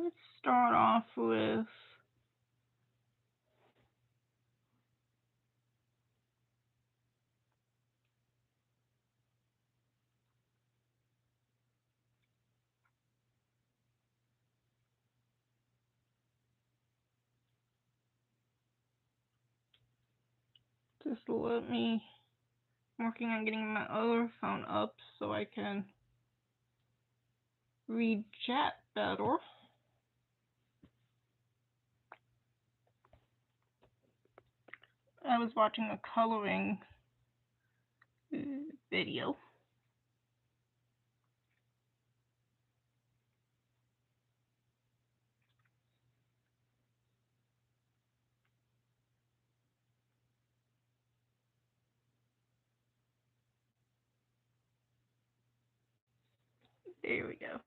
Let's start off with just let me. I'm working on getting my other phone up so I can read chat better. I was watching a coloring video. There we go.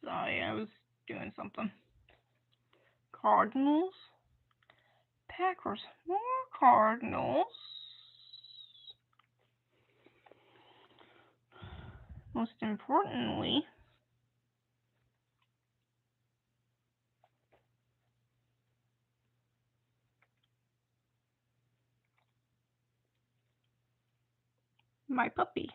Sorry, I was doing something. Cardinals. Packers. More Cardinals. Most importantly, my puppy.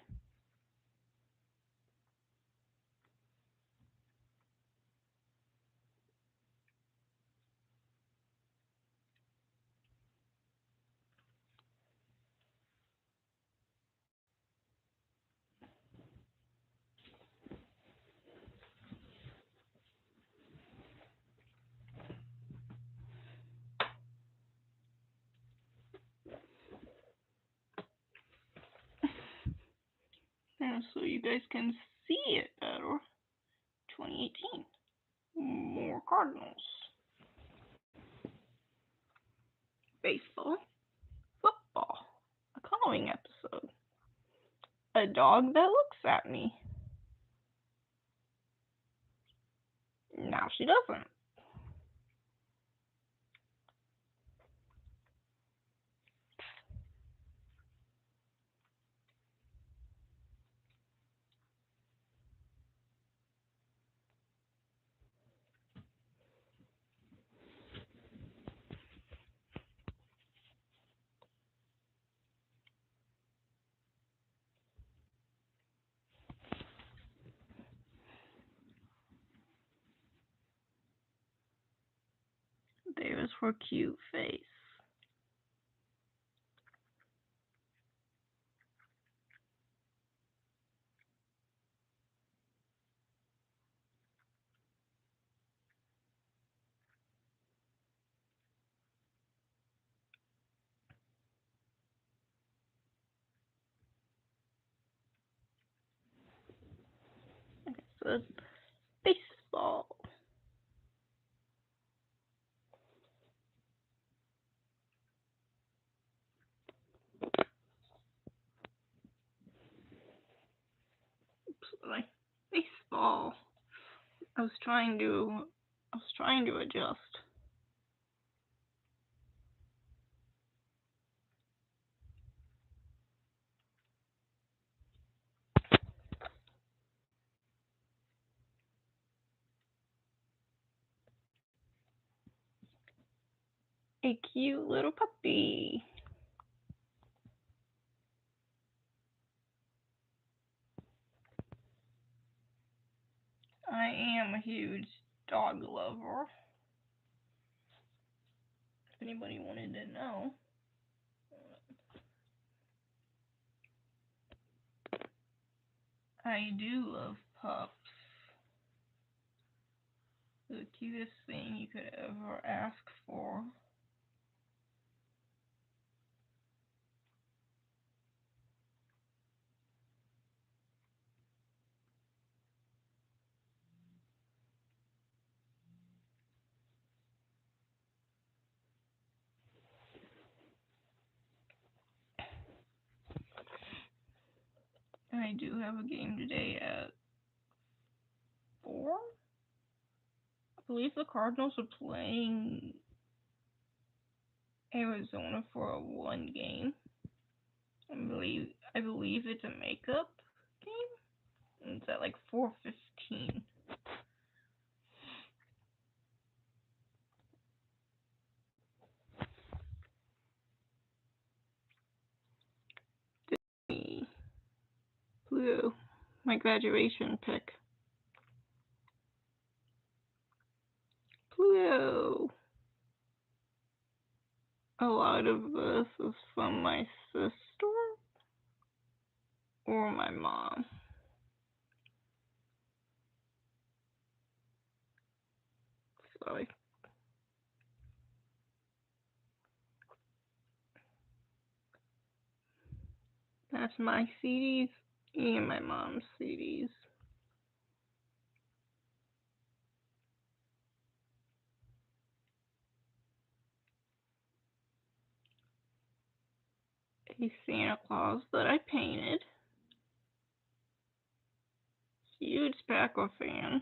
And so you guys can see it better. 2018. More Cardinals. Baseball. Football. A coloring episode. A dog that looks at me. Now she doesn't. There's her cute face. Okay, so it's baseball. Oops, baseball. I was trying to adjust. A cute little puppy. I am a huge dog lover. If anybody wanted to know. I do love pups. The cutest thing you could ever ask for. I do have a game today at 4. I believe the Cardinals are playing Arizona for a 1 game. I believe it's a makeup game. It's at like 4:15. Pluto, my graduation pick. Pluto. A lot of this is from my sister or my mom. Sorry. That's my CDs and my mom's CDs. A Santa Claus that I painted. Huge Packer fan.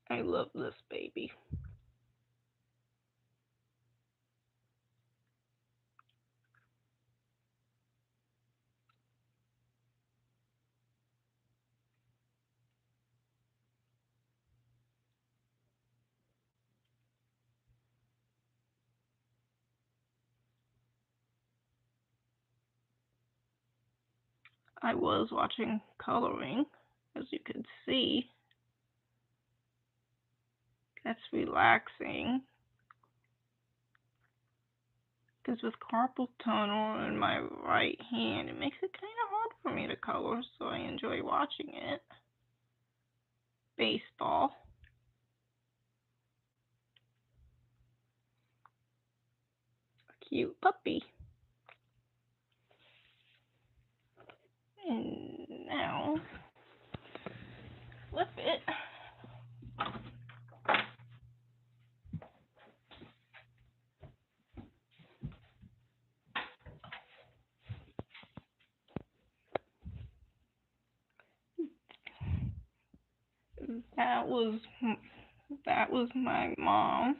I love this baby. I was watching coloring, as you can see. That's relaxing. Because with carpal tunnel in my right hand, it makes it kind of hard for me to color, so I enjoy watching it. Baseball. A cute puppy. And now, flip it. That was my mom.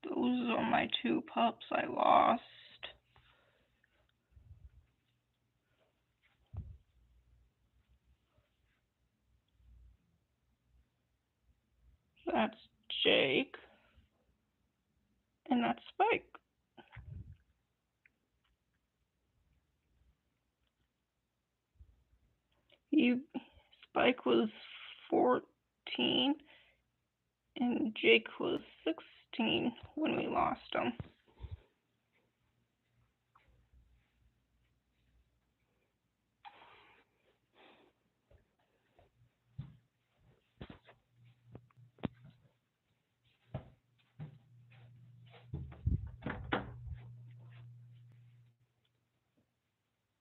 Those are my 2 pups I lost. That's Jake. And that's Spike. Spike was 14 and Jake was 16 when we lost him.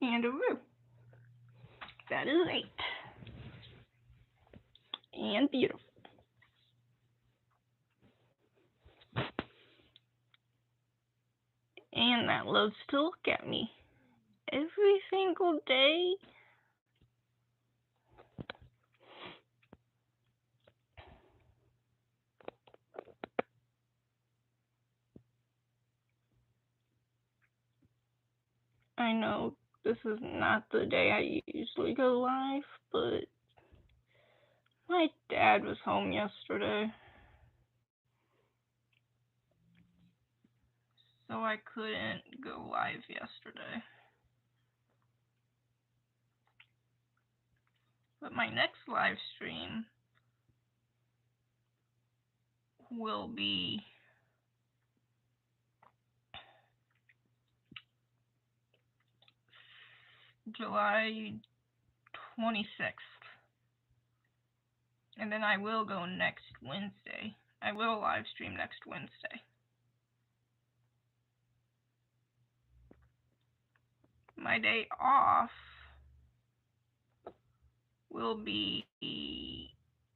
And a roo. That is 8. And beautiful. And that loves to look at me every single day. I know this is not the day I usually go live, but my dad was home yesterday, so I couldn't go live yesterday. But my next live stream will be July 26th. And then I will go next Wednesday I will live stream next Wednesday. My day off will be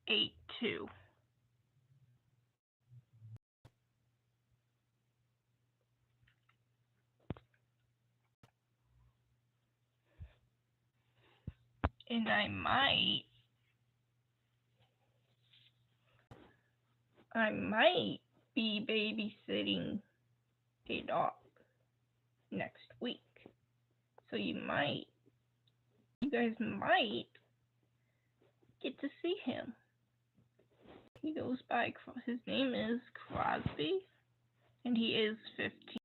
8/2. And I might be babysitting a dog next week. So you guys might get to see him. He goes by, his name is Crosby, and he is 15.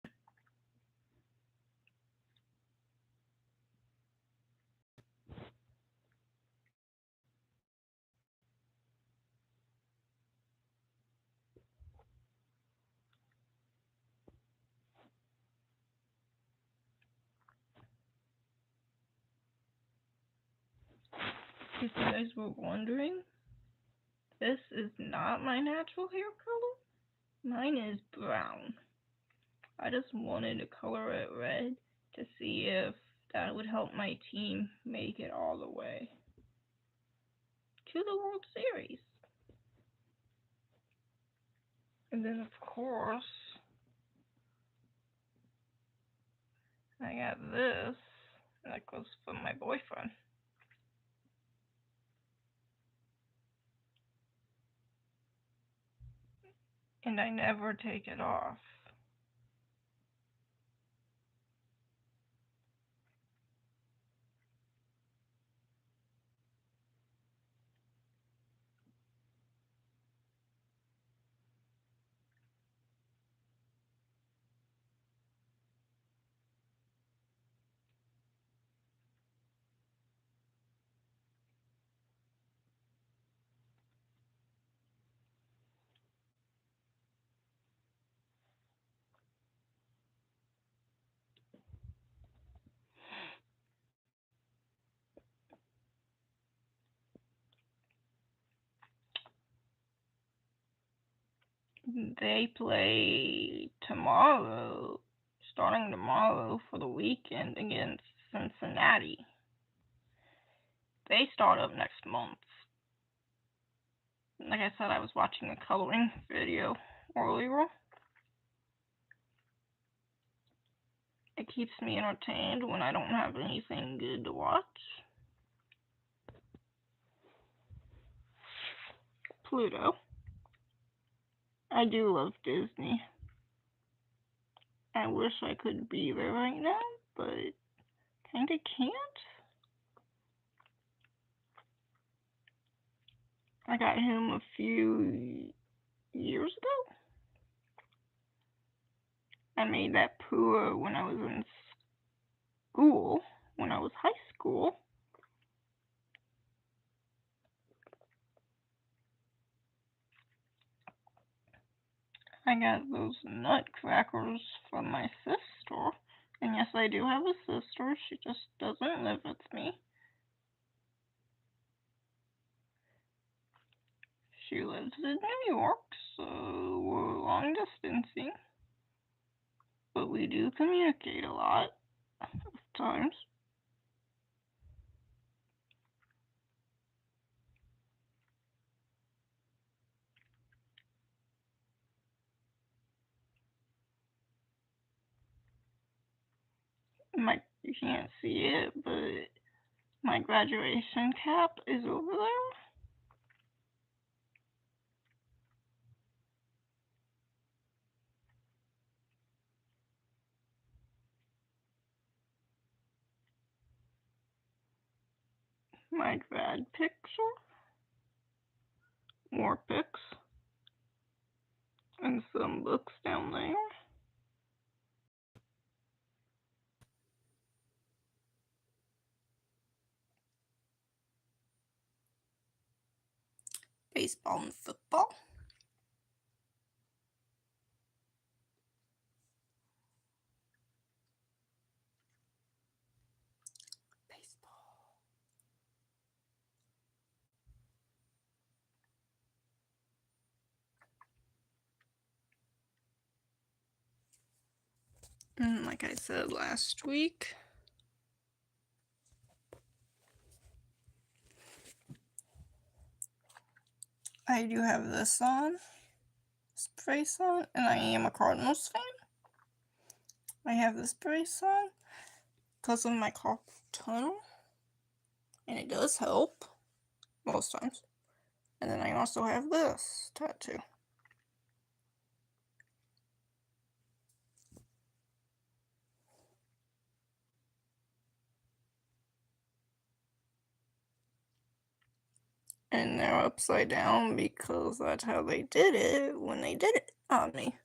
If you guys were wondering, this is not my natural hair color. Mine is brown. I just wanted to color it red to see if that would help my team make it all the way to the World Series. And then, of course, I got this necklace from my boyfriend. And I never take it off. They play tomorrow, starting tomorrow for the weekend against Cincinnati. They start up next month. Like I said, I was watching a coloring video earlier. It keeps me entertained when I don't have anything good to watch. Pluto. I do love Disney. I wish I could be there right now, but kinda can't. I got him a few years ago. I made that Pua when I was in school, when I was high school. I got those nutcrackers from my sister. And yes, I do have a sister. She just doesn't live with me. She lives in New York, so we're long distancing. But we do communicate a lot of times. You can't see it, but my graduation cap is over there. My grad picture, more pics, and some books down there. Baseball and football. And like I said last week, I do have this on, this brace on, and I am a Cardinals fan. I have this brace on because of my carpal tunnel, and it does help most times. And then I also have this tattoo. And they're upside down because that's how they did it when they did it on me.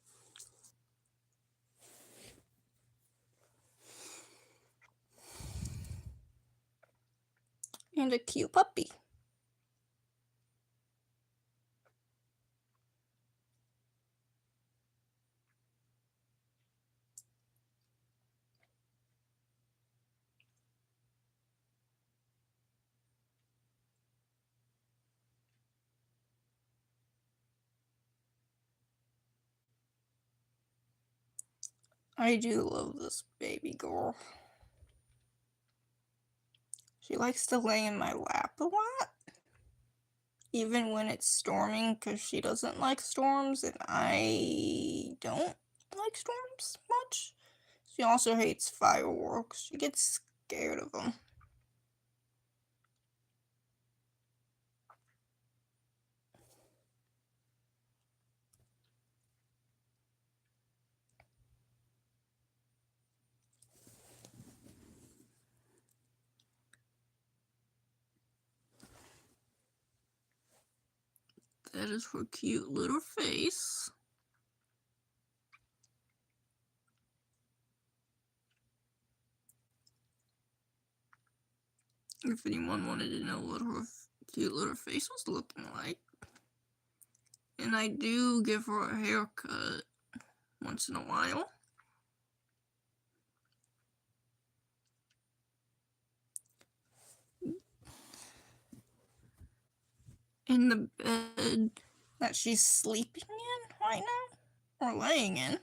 And a cute puppy. I do love this baby girl. She likes to lay in my lap a lot, even when it's storming, because she doesn't like storms, and I don't like storms much. She also hates fireworks. She gets scared of them. That is her cute little face. If anyone wanted to know what her cute little face was looking like. And I do give her a haircut once in a while. In the bed that she's sleeping in right now, or laying in,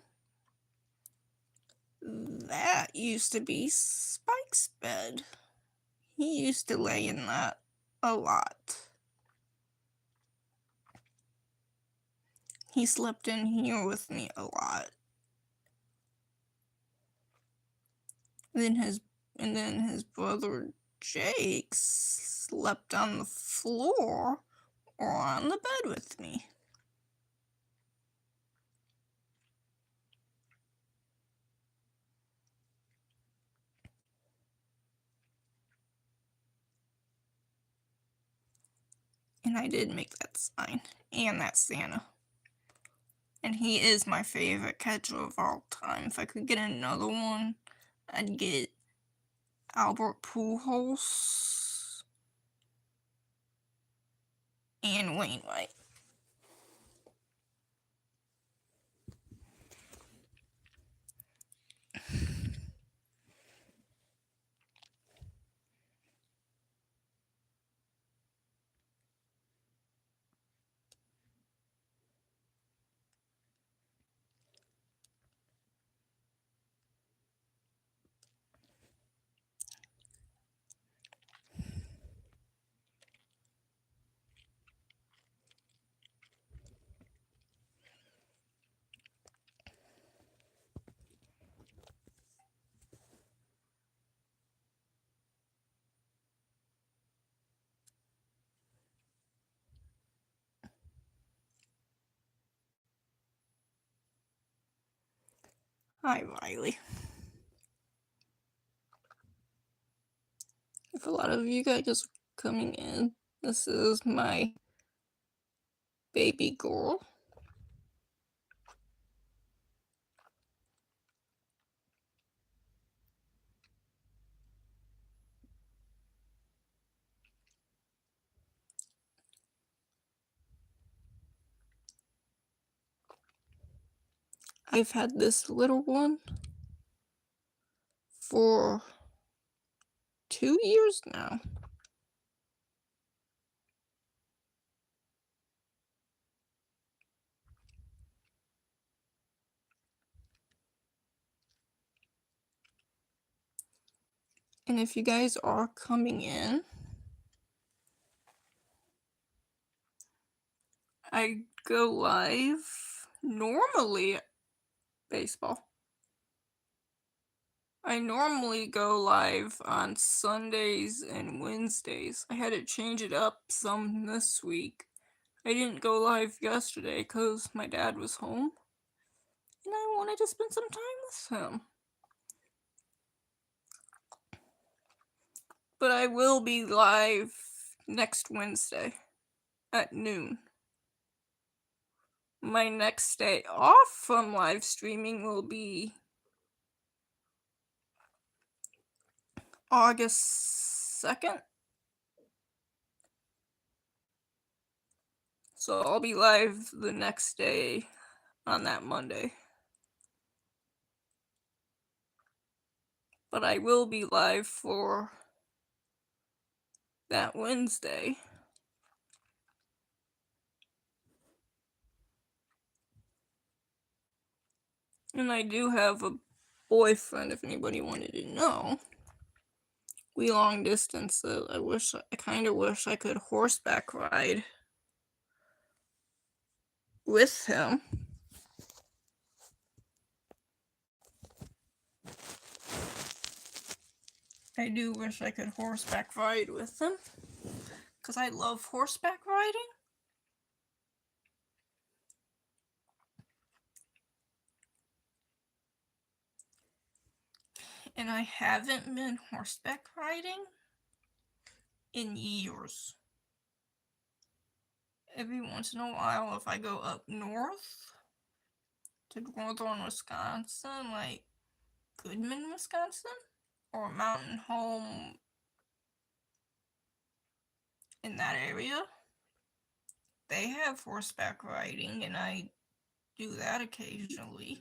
that used to be Spike's bed. He used to lay in that a lot. He slept in here with me a lot. And then his brother Jake slept on the floor or on the bed with me. And I did make that sign. And that Santa. And he is my favorite catcher of all time. If I could get another one, I'd get Albert Pujols and Wainwright. Hi, Riley. If a lot of you guys are coming in, this is my baby girl. I've had this little one for 2 years now. And if you guys are coming in, I go live normally baseball. I normally go live on Sundays and Wednesdays. I had to change it up some this week. I didn't go live yesterday because my dad was home and I wanted to spend some time with him. But I will be live next Wednesday at noon. My next day off from live streaming will be August 2nd. So I'll be live the next day on that Monday. But I will be live for that Wednesday. And I do have a boyfriend, if anybody wanted to know. We long distance, so I kind of wish I could horseback ride with him. I do wish I could horseback ride with him, because I love horseback riding. And I haven't been horseback riding in years. Every once in a while, if I go up north to northern Wisconsin, like Goodman, Wisconsin, or Mountain Home in that area, they have horseback riding, and I do that occasionally.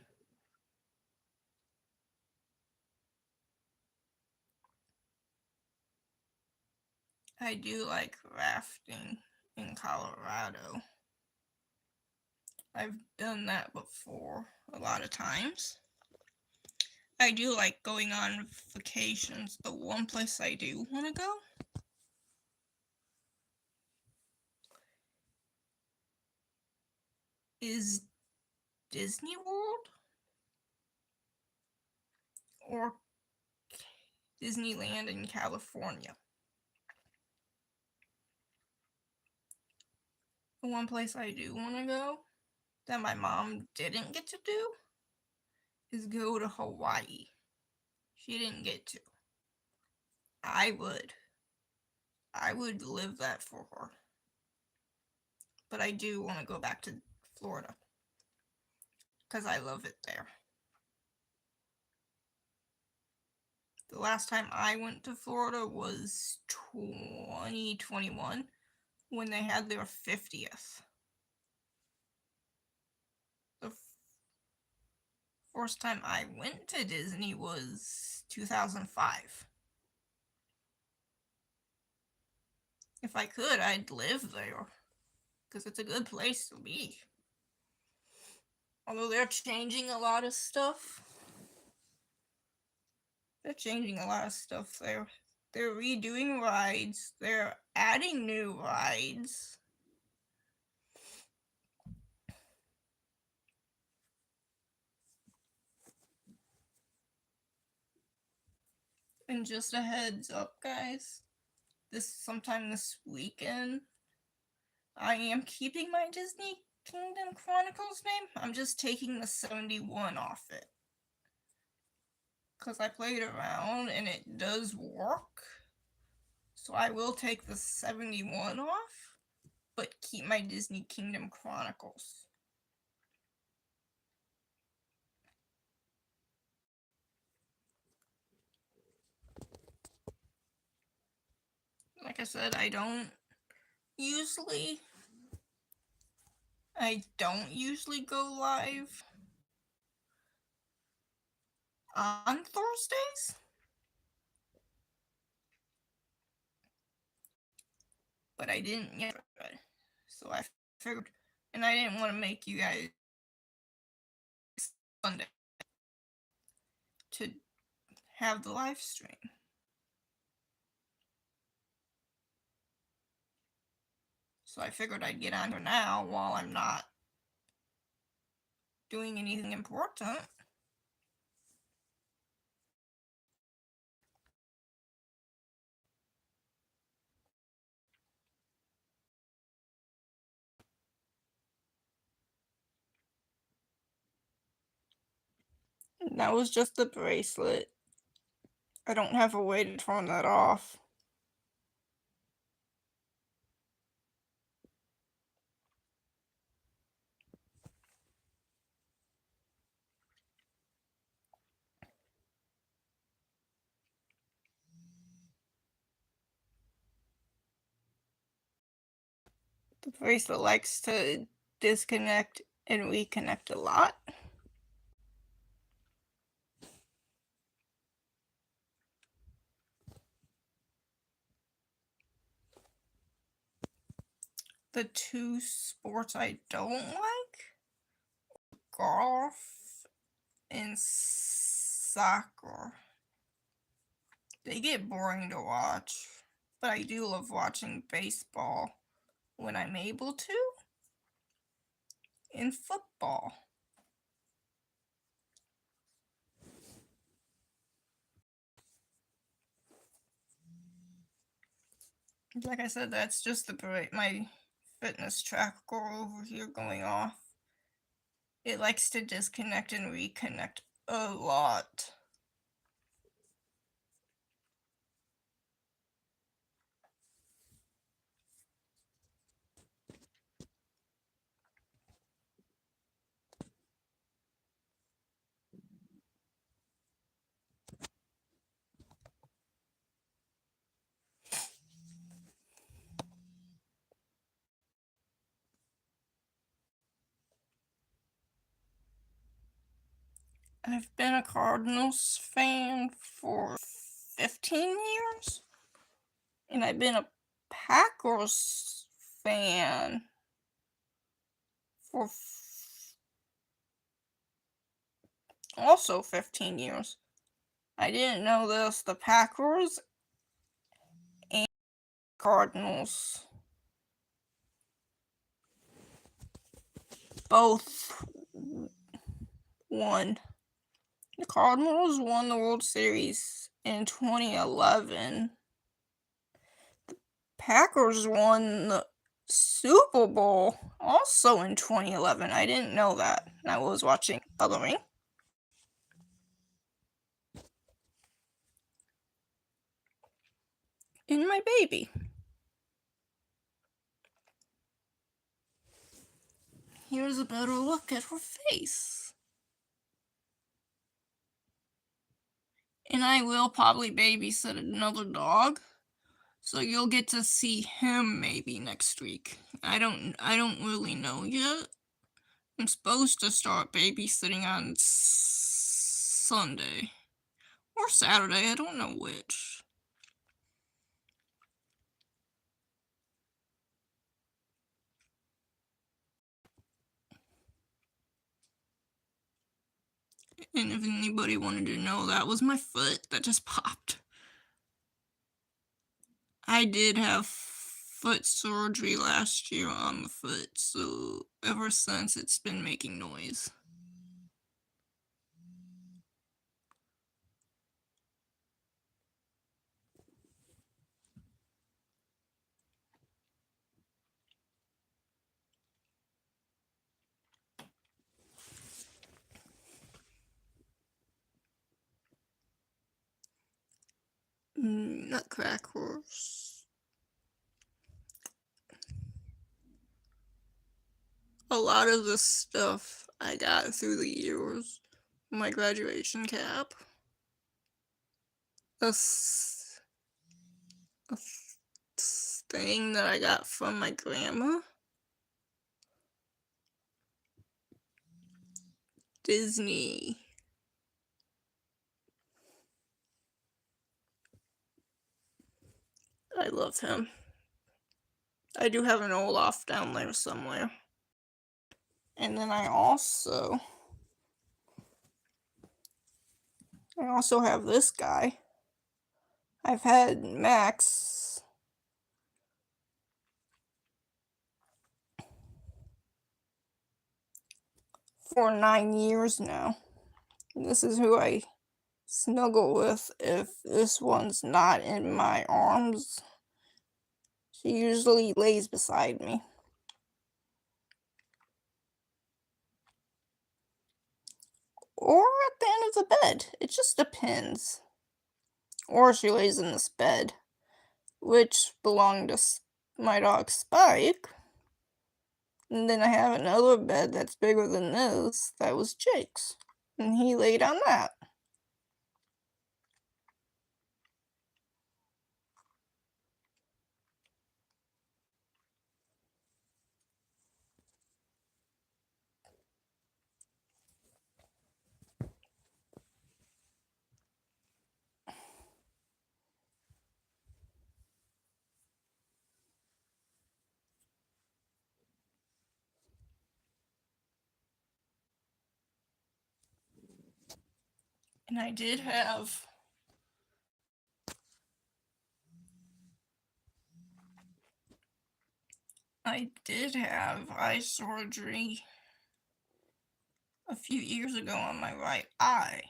I do like rafting in Colorado. I've done that before a lot of times. I do like going on vacations. The one place I do want to go is Disney World or Disneyland in California. The one place I do want to go that my mom didn't get to do is go to Hawaii. She didn't get to. I would live that for her. But I do want to go back to Florida because I love it there. The last time I went to Florida was 2021 when they had their 50th. The first time I went to Disney was 2005. If I could, I'd live there because it's a good place to be. Although they're changing a lot of stuff. They're changing a lot of stuff there. They're redoing rides. They're adding new rides. And just a heads up, guys, sometime this weekend, I am keeping my Disney Kingdom Chronicles name. I'm just taking the 71 off it. Because I played around and it does work. So I will take the 71 off, but keep my Disney Kingdom Chronicles. Like I said, I don't usually go live on Thursdays. But I didn't yesterday. So I figured, and I didn't want to make you guys Sunday to have the live stream. So I figured I'd get on here now while I'm not doing anything important. That was just the bracelet. I don't have a way to turn that off. The bracelet likes to disconnect and reconnect a lot. The two sports I don't like, golf and soccer. They get boring to watch, but I do love watching baseball when I'm able to, and football. Like I said, that's just my fitness tracker over here going off. It likes to disconnect and reconnect a lot. I've been a Cardinals fan for 15 years, and I've been a Packers fan for also 15 years. I didn't know this. The Packers and Cardinals both won. The Cardinals won the World Series in 2011. The Packers won the Super Bowl also in 2011. I didn't know that. I was watching coloring. And my baby. Here's a better look at her face. And I will probably babysit another dog, so you'll get to see him maybe next week. I don't really know yet. I'm supposed to start babysitting on Sunday or Saturday, I don't know which. And if anybody wanted to know, that was my foot that just popped. I did have foot surgery last year on the foot, so ever since it's been making noise. Nutcrackers. A lot of this stuff I got through the years. My graduation cap. A thing that I got from my grandma. Disney. I love him. I do have an Olaf down there somewhere. And then I also have this guy. I've had Max for 9 years now. This is who I snuggle with if this one's not in my arms. She usually lays beside me. Or at the end of the bed. It just depends. Or she lays in this bed, which belonged to my dog Spike. And then I have another bed that's bigger than this, that was Jake's. And he laid on that. And I did have eye surgery a few years ago on my right eye.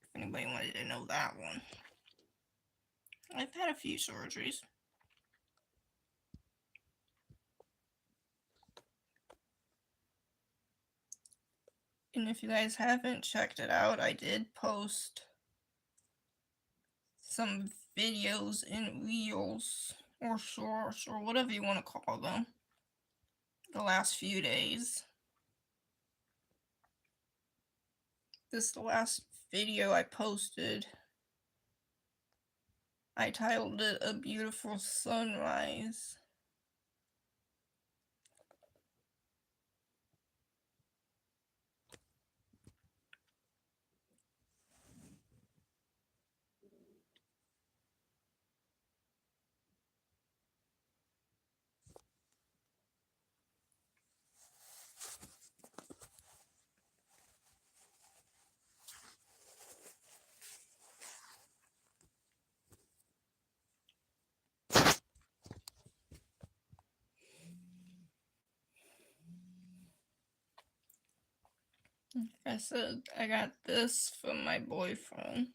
If anybody wanted to know that one. I've had a few surgeries. And if you guys haven't checked it out, I did post some videos in Reels or Shorts or whatever you want to call them the last few days. This is the last video I posted. I titled it A Beautiful Sunrise. Like I said, I got this from my boyfriend.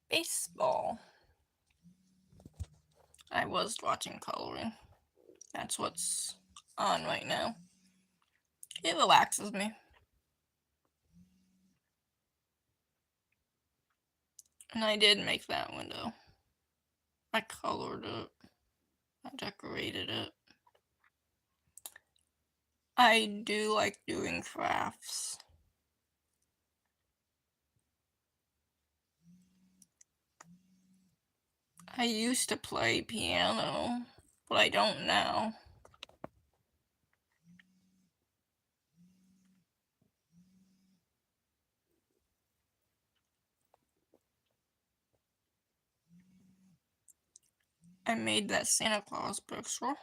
Baseball. I was watching coloring. That's what's on right now. It relaxes me. And I did make that window. I colored it. I decorated it. I do like doing crafts. I used to play piano, but I don't now. I made that Santa Claus picture.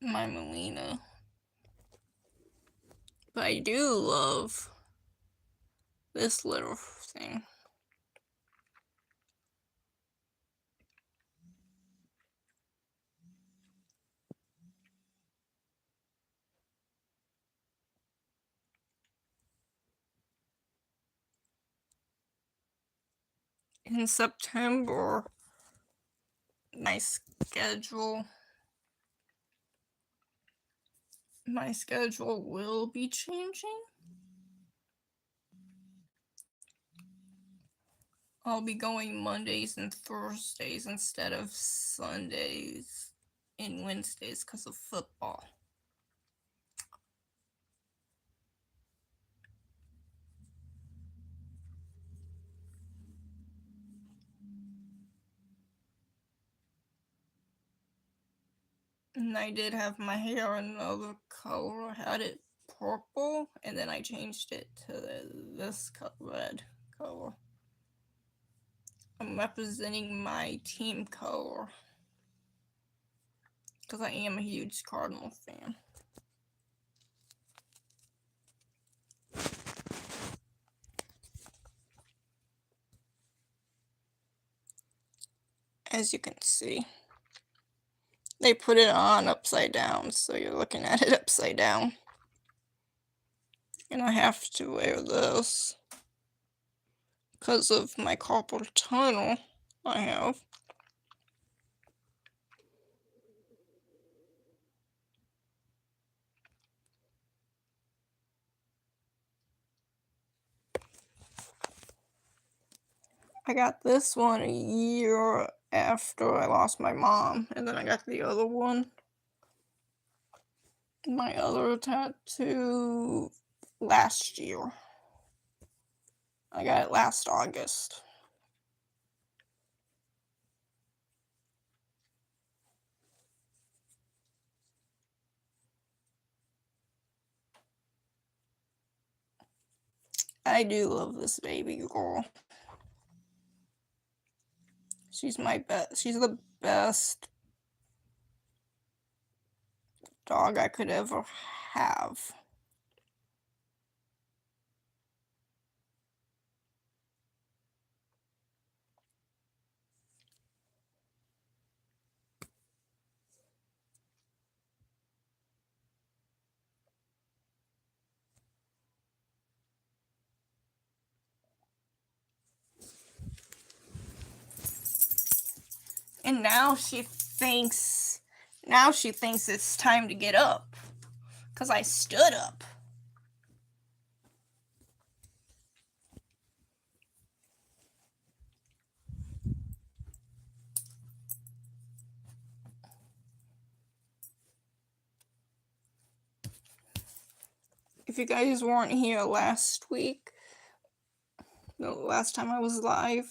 My Melina. But I do love this little thing. in September, my schedule will be changing. I'll be going Mondays and Thursdays instead of Sundays and Wednesdays because of football. And I did have my hair another color. I had it purple, and then I changed it to this red color. I'm representing my team color because I am a huge Cardinal fan. As you can see, they put it on upside down, so you're looking at it upside down. And I have to wear this because of my carpal tunnel I have. I got this one a year after I lost my mom, and then I got the other one. My other tattoo last year. I got it last August. I do love this baby girl. She's the best dog I could ever have. And now she thinks it's time to get up because I stood up. If you guys weren't here last week, the last time I was live,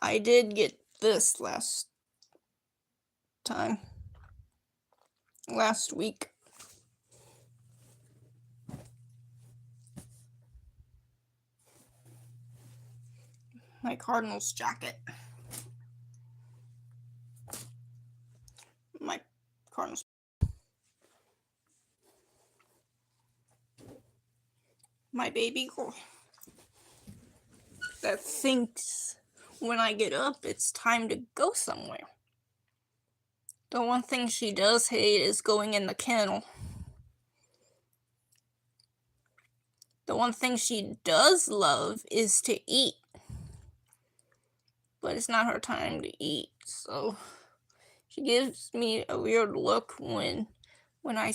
I did get this last week. My Cardinals jacket. My Cardinals. My baby girl that thinks when I get up it's time to go somewhere. The one thing she does hate is going in the kennel. The one thing she does love is to eat. But it's not her time to eat, so she gives me a weird look when I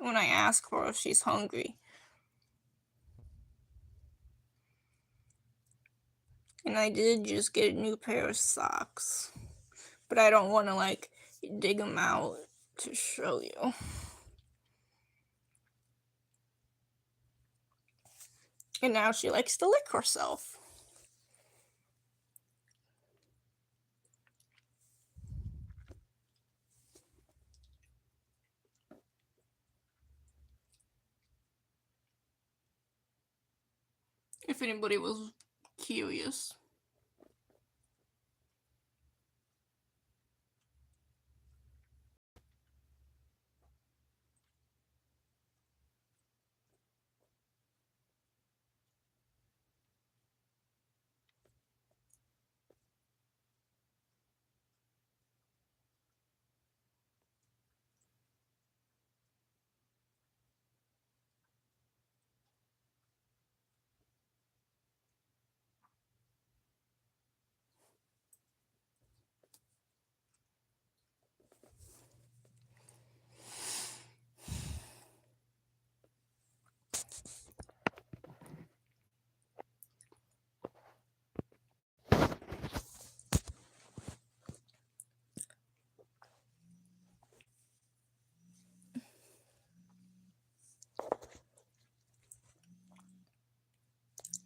ask her if she's hungry. And I did just get a new pair of socks, but I don't want to dig them out to show you. And now she likes to lick herself. If anybody was curious.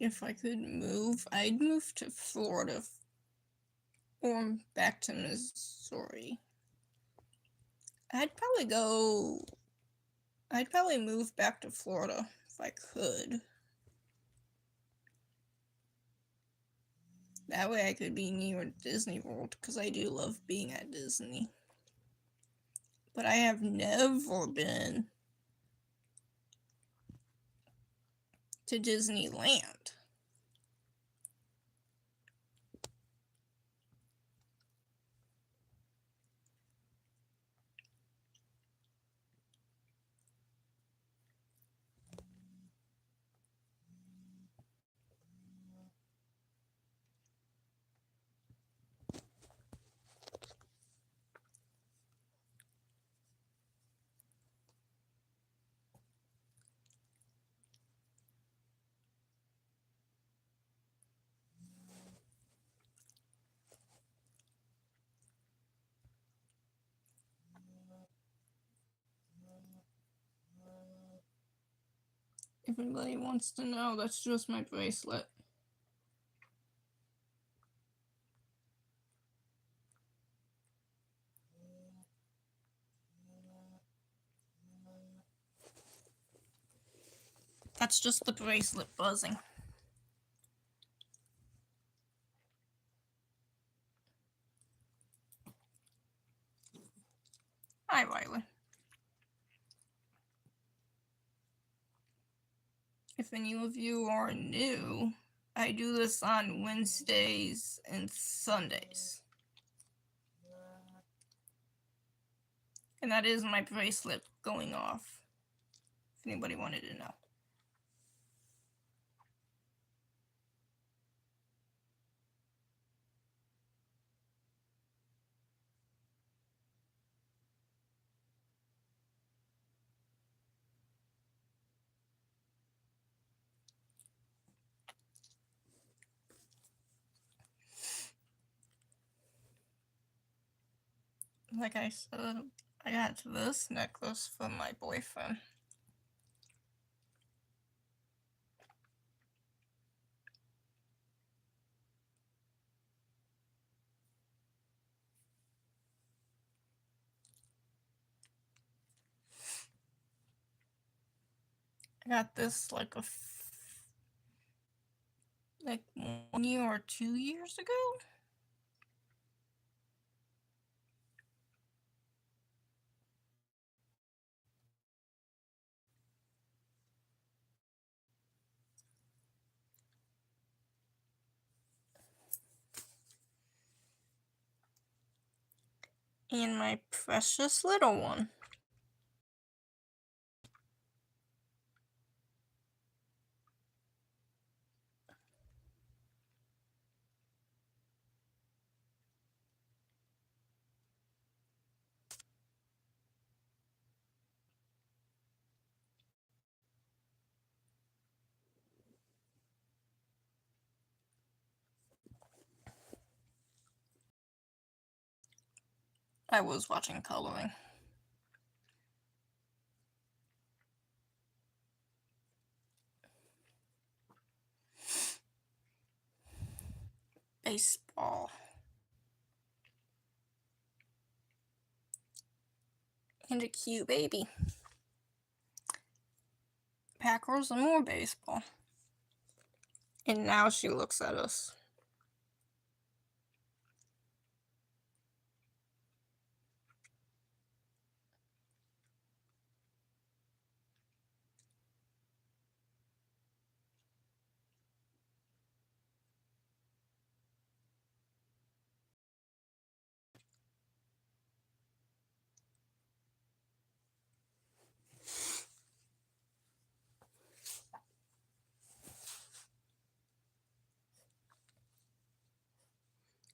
If I could move, I'd move to Florida or back to Missouri. I'd probably move back to Florida if I could. That way I could be near Disney World, because I do love being at Disney. But I have never been to Disneyland. If anybody wants to know, that's just my bracelet. That's just the bracelet buzzing. Hi, Riley. If any of you are new, I do this on Wednesdays and Sundays. And that is my bracelet going off, if anybody wanted to know. Like I said, I got this necklace from my boyfriend. I got this like 1 year or 2 years ago. And my precious little one. I was watching coloring. Baseball. And a cute baby. Packers and more baseball. And now she looks at us.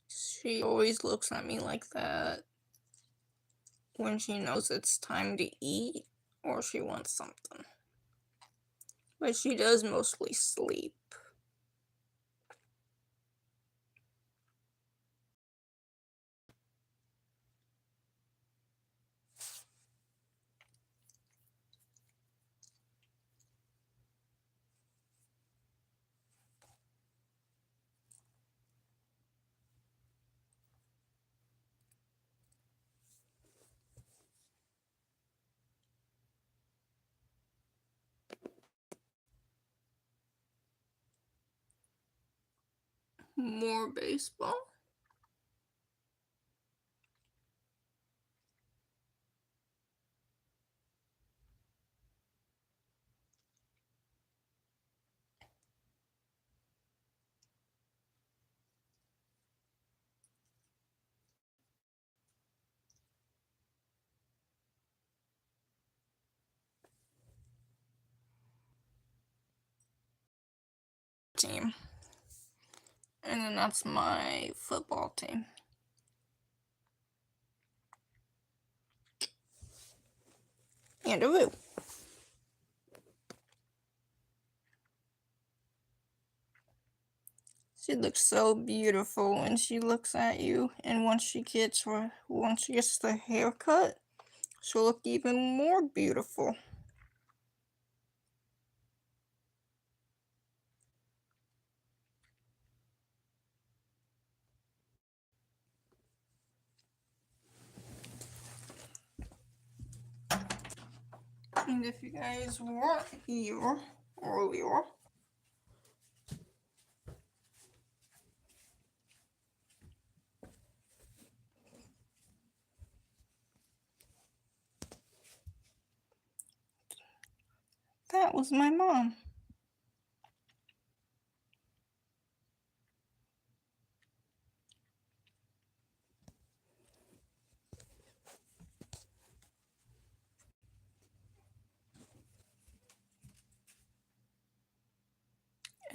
She always looks at me like that when she knows it's time to eat or she wants something. But she does mostly sleep. More baseball. Team. And then that's my football team. And a Roo. She looks so beautiful when she looks at you, and once she gets the haircut, she'll look even more beautiful. And if you guys weren't here earlier, that was my mom.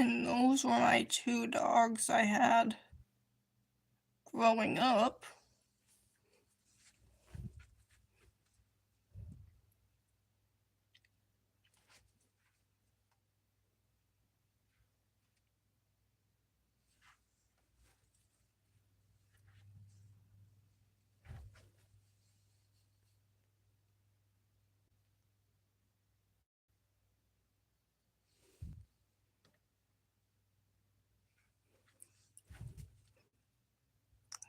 And those were my 2 dogs I had growing up.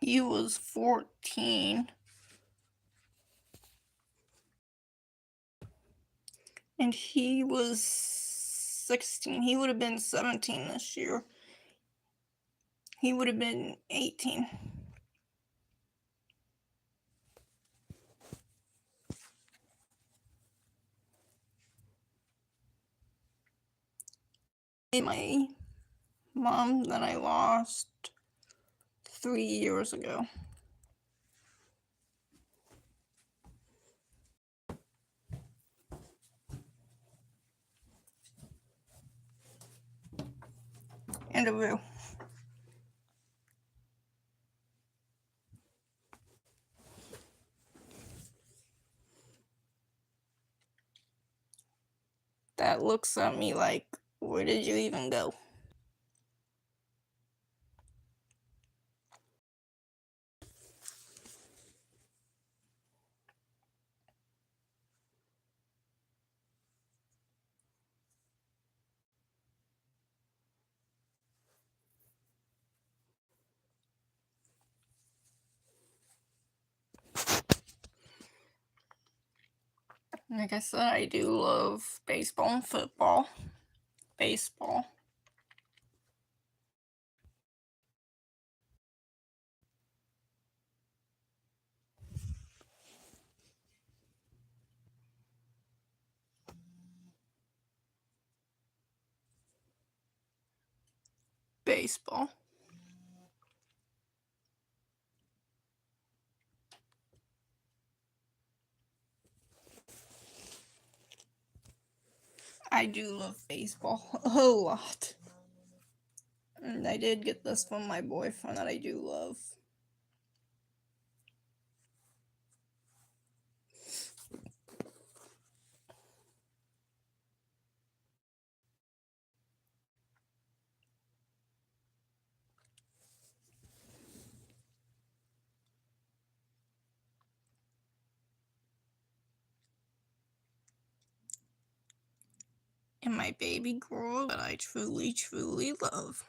He was 14. And he was 16. He would have been 17 this year. He would have been 18. My mom that I lost 3 years ago. And a Roo. That looks at me like, where did you even go? Like I said, I do love baseball and football. Baseball. Baseball. I do love baseball a lot. And I did get this from my boyfriend that I do love. And my baby girl that I truly, truly love.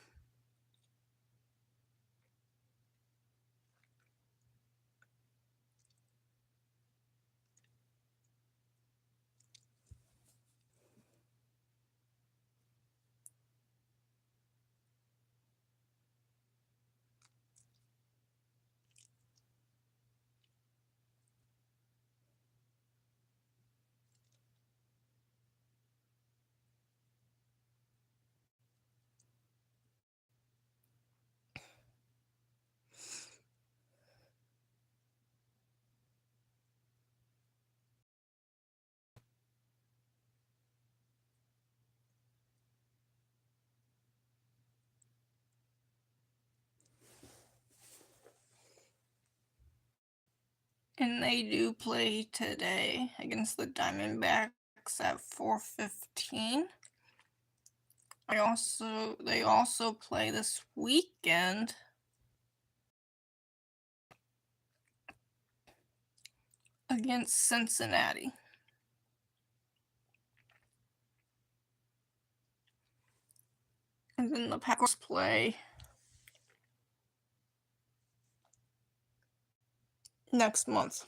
And they do play today against the Diamondbacks at 4:15. They also play this weekend against Cincinnati. And then the Packers play next month.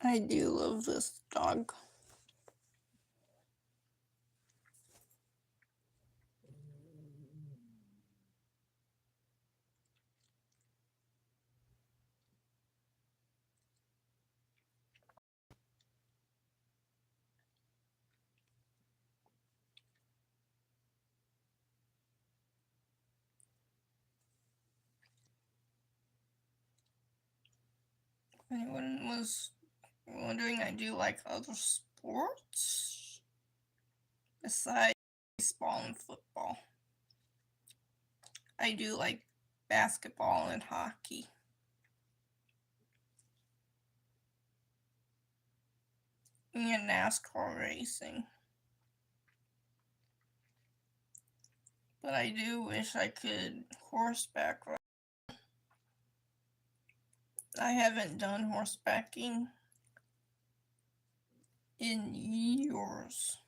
I do love this dog. If anyone was wondering, I do like other sports besides baseball and football. I do like basketball and hockey. And NASCAR racing. But I do wish I could horseback ride. I haven't done horsebacking in years.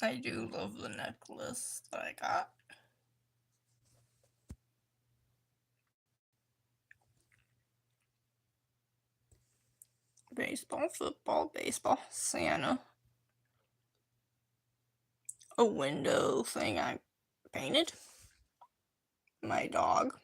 I do love the necklace that I got. Baseball, football, baseball, Santa. A window thing I painted. My dog.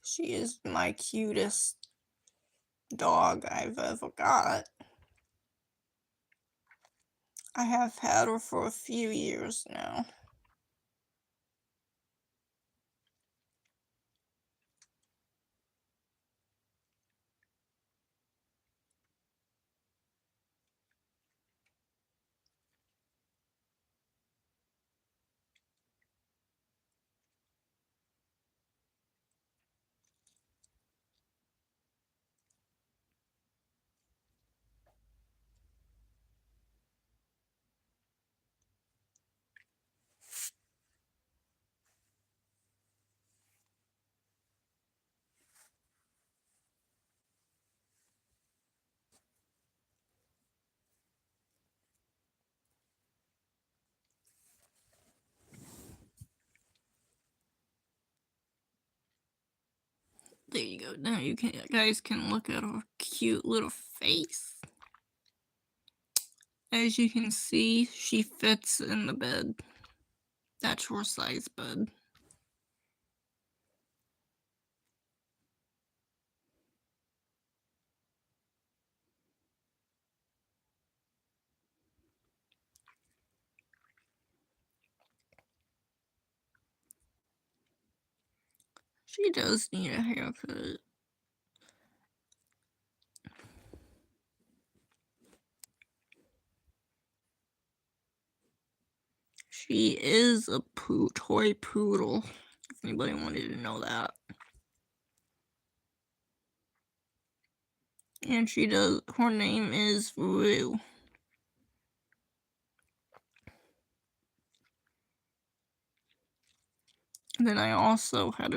She is my cutest dog I've ever got. I have had her for a few years now. There you go. Now you guys can look at her cute little face. As you can see, she fits in the bed. That's her size bed. She does need a haircut. She is a toy poodle, if anybody wanted to know that. And her name is Rue. And then I also had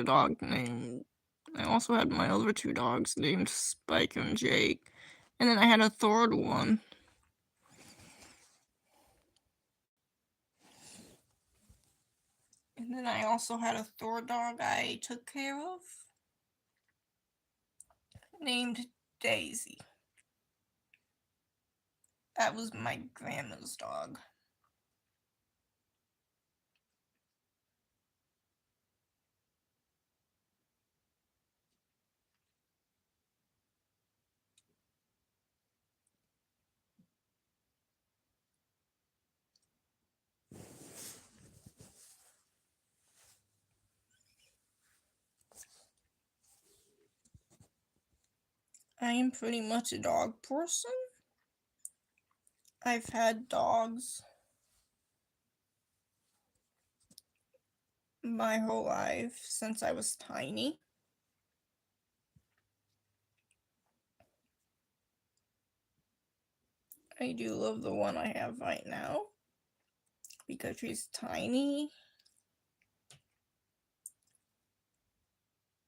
my other two dogs named Spike and Jake. And then I had a third one. And then I also had a third dog I took care of, named Daisy. That was my grandma's dog. I am pretty much a dog person. I've had dogs my whole life since I was tiny. I do love the one I have right now because she's tiny.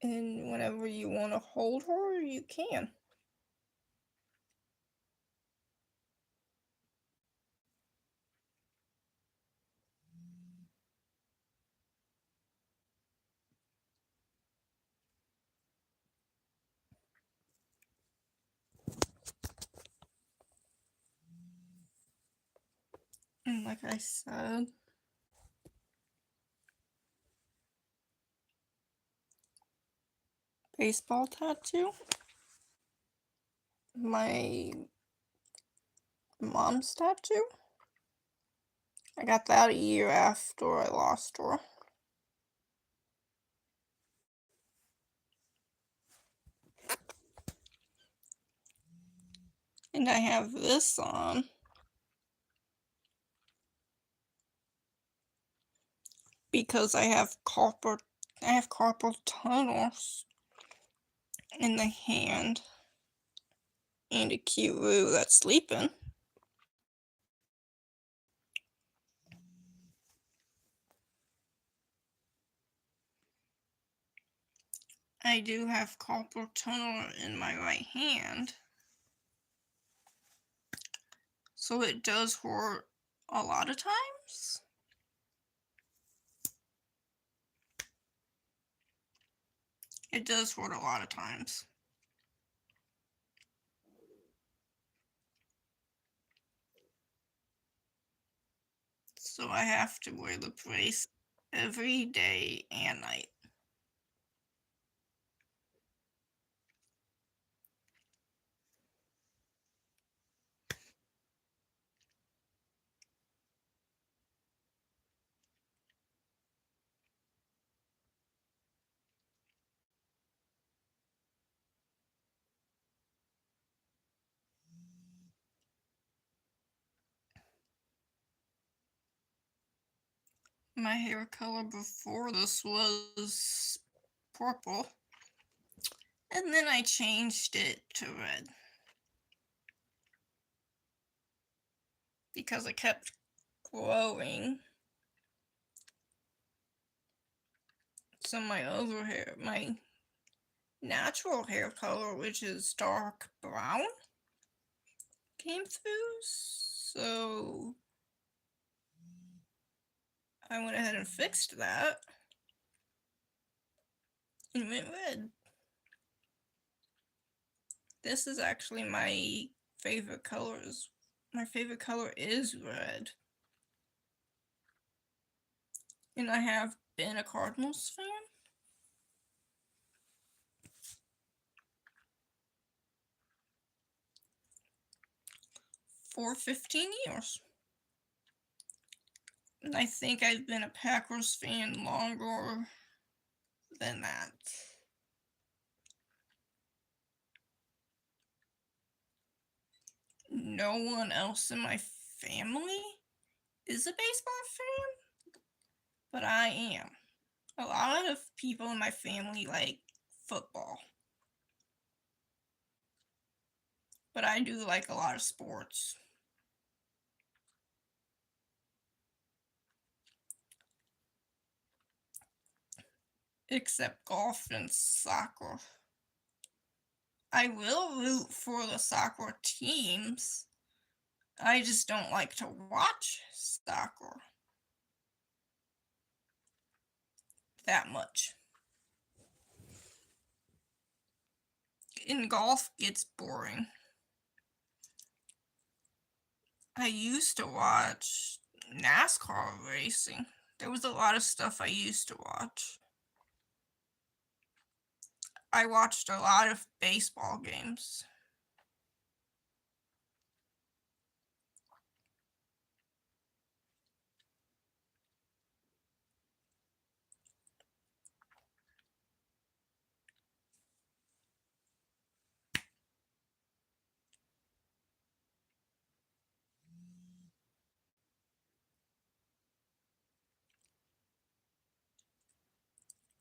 And whenever you want to hold her, you can. And like I said, baseball tattoo. My mom's tattoo. I got that a year after I lost her. And I have this on because I have carpal tunnels in the hand and a cute Roo that's sleeping. I do have carpal tunnel in my right hand, so it does hurt a lot of times. It does hurt a lot of times. So I have to wear the brace every day and night. My hair color before this was purple, and then I changed it to red because it kept growing. So my natural hair color, which is dark brown, came through. So I went ahead and fixed that and went red. This is actually my favorite colors. My favorite color is red. And I have been a Cardinals fan for 15 years. And I think I've been a Packers fan longer than that. No one else in my family is a baseball fan, but I am. A lot of people in my family like football, but I do like a lot of sports. Except golf and soccer. I will root for the soccer teams. I just don't like to watch soccer that much. And golf gets boring. I used to watch NASCAR racing. There was a lot of stuff I used to watch. I watched a lot of baseball games.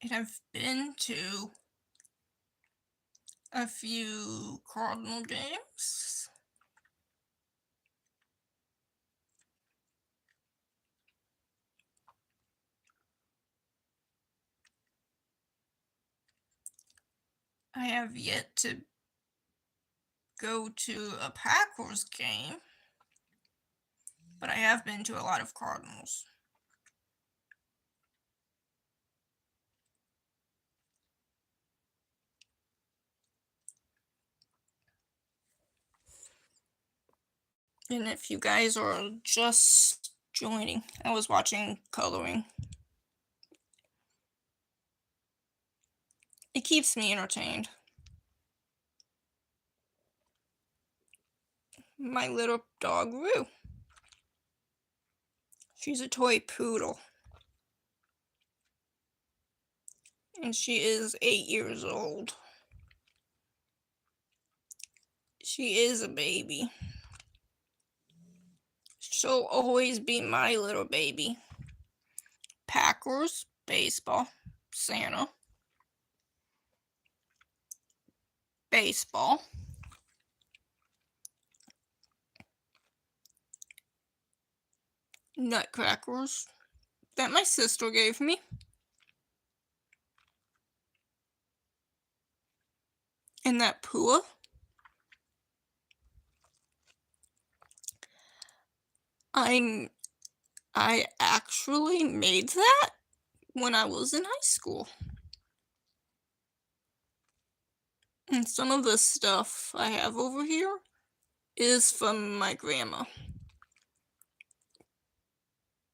And I've been to a few Cardinal games. I have yet to go to a Packers game, but I have been to a lot of Cardinals. And if you guys are just joining, I was watching coloring. It keeps me entertained. My little dog Rue. She's a toy poodle. And she is 8 years old. She is a baby. She'll always be my little baby. Packers, baseball, Santa, baseball, nutcrackers that my sister gave me, and that Pua. I actually made that when I was in high school. And some of the stuff I have over here is from my grandma.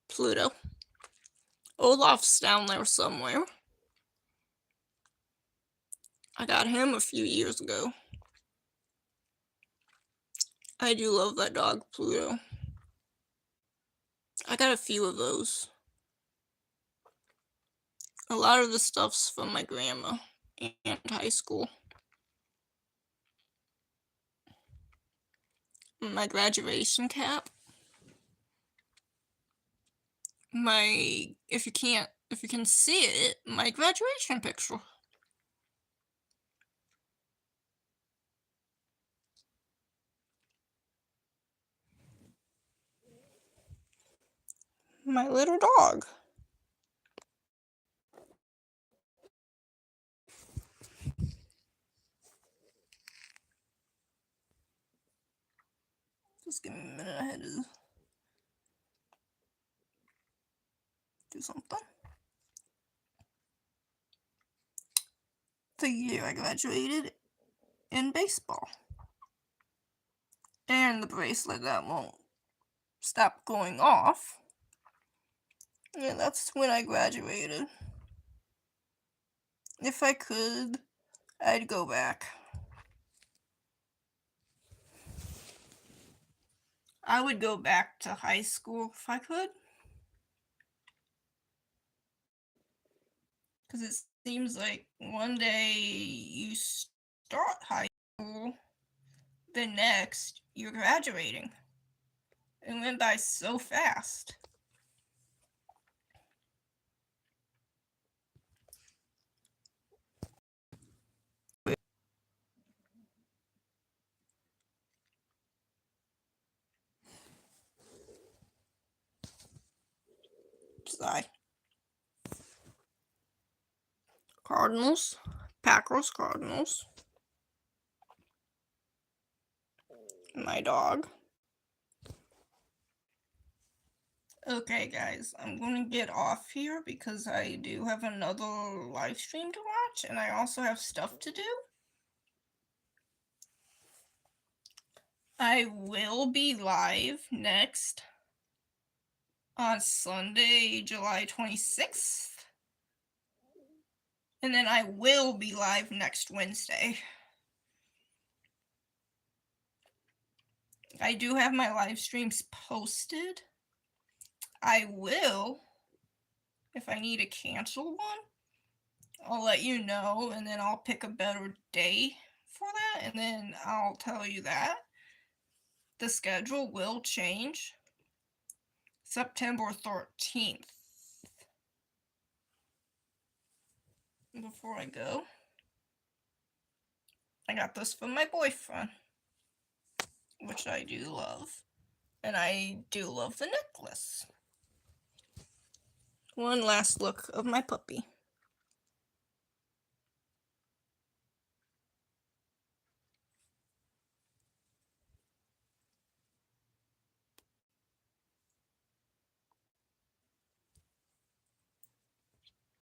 Pluto. Olaf's down there somewhere. I got him a few years ago. I do love that dog, Pluto. I got a few of those. A lot of the stuff's from my grandma and high school. My graduation cap. If you can see it, my graduation picture. My little dog. Just give me a minute, I had to do something. The year I graduated in baseball. And the bracelet that won't stop going off. Yeah, that's when I graduated. If I could, I'd go back. I would go back to high school if I could. Because it seems like one day you start high school, the next you're graduating. It went by so fast. Sigh. Cardinals. Packers, Cardinals. My dog. Okay, guys, I'm going to get off here because I do have another live stream to watch, and I also have stuff to do. I will be live next on Sunday, July 26th. And then I will be live next Wednesday. I do have my live streams posted. I will, if I need to cancel one, I'll let you know, and then I'll pick a better day for that, and then I'll tell you that. The schedule will change September 13th. Before I go, I got this from my boyfriend, which I do love, and I do love the necklace. One last look of my puppy.